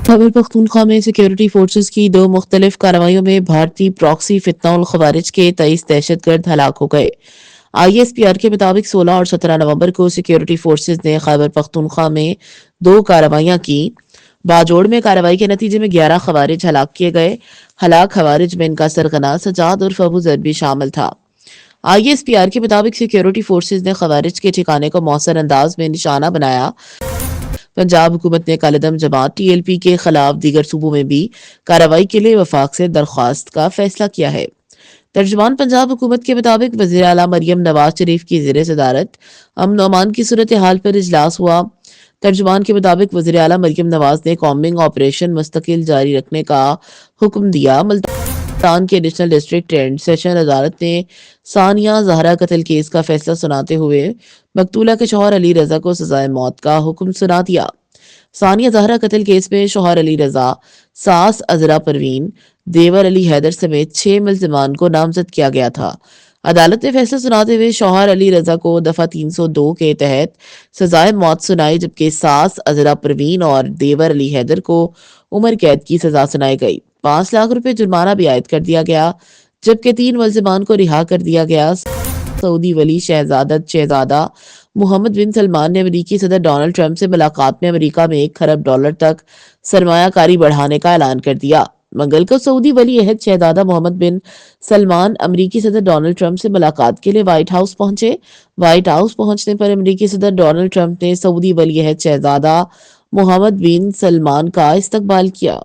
خیبر پختونخوا میں security forces کی 2 مختلف کارروائیوں میں بھارتی پراکسی فتنہ الخوارج کے 23 دہشت گرد ہلاک ہو گئے۔ آئی ایس پی آر کے مطابق 16 اور 17 نومبر کو سیکیورٹی فورسز نے خیبر پختونخوا میں 2 کارروائیاں کی۔ باجوڑ میں کارروائی کے نتیجے میں 11 خوارج ہلاک کیے گئے۔ ہلاک خوارج میں ان کا سرغنہ سجاد عرف ابو ذر بھی شامل تھا۔ آئی ایس پی آر کے مطابق سیکیورٹی فورسز نے خوارج کے ٹھکانے کو مؤثر انداز میں نشانہ بنایا۔ پنجاب حکومت نے کالعدم جماعت ٹی ایل پی کے خلاف دیگر صوبوں میں بھی کارروائی کے لیے وفاق سے درخواست کا فیصلہ کیا ہے۔ ترجمان پنجاب حکومت کے مطابق وزیر اعلیٰ مریم نواز شریف کی زیر صدارت امن و امان کی صورتحال پر اجلاس ہوا۔ ترجمان کے مطابق وزیر اعلیٰ مریم نواز نے کامبنگ آپریشن مستقل جاری رکھنے کا حکم دیا۔ ملتان کے ایڈیشنل ڈسٹرکٹ اینڈ سیشن عدالت نے ثانیہ زہرا قتل کیس کا فیصلہ سناتے ہوئے مقتولہ کے شوہر علی رضا کو سزائے موت کا حکم سنا دیا۔ ثانیہ زہرا قتل کیس میں شوہر علی رضا، ساس عذرا پروین، دیور علی حیدر سمیت 6 ملزمان کو نامزد کیا گیا تھا۔ عدالت نے فیصلہ سناتے ہوئے شوہر علی رضا کو دفعہ 302 کے تحت سزائے موت سنائی، جبکہ ساس عذرا پروین اور دیور علی حیدر کو عمر قید کی سزا سنائی گئی۔ 5 لاکھ روپے جرمانہ بھی عائد کر دیا گیا، جبکہ 3 ملزمان کو رہا کر دیا گیا۔ سعودی ولی شہزادہ محمد بن سلمان نے امریکی صدر ڈونلڈ ٹرمپ سے ملاقات میں امریکہ میں $1 کھرب تک سرمایہ کاری بڑھانے کا اعلان کر دیا۔ منگل کو سعودی ولی عہد شہزادہ محمد بن سلمان امریکی صدر ڈونلڈ ٹرمپ سے ملاقات کے لیے وائٹ ہاؤس پہنچے۔ وائٹ ہاؤس پہنچنے پر امریکی صدر ڈونلڈ ٹرمپ نے سعودی ولی عہد شہزادہ محمد بن سلمان کا استقبال کیا۔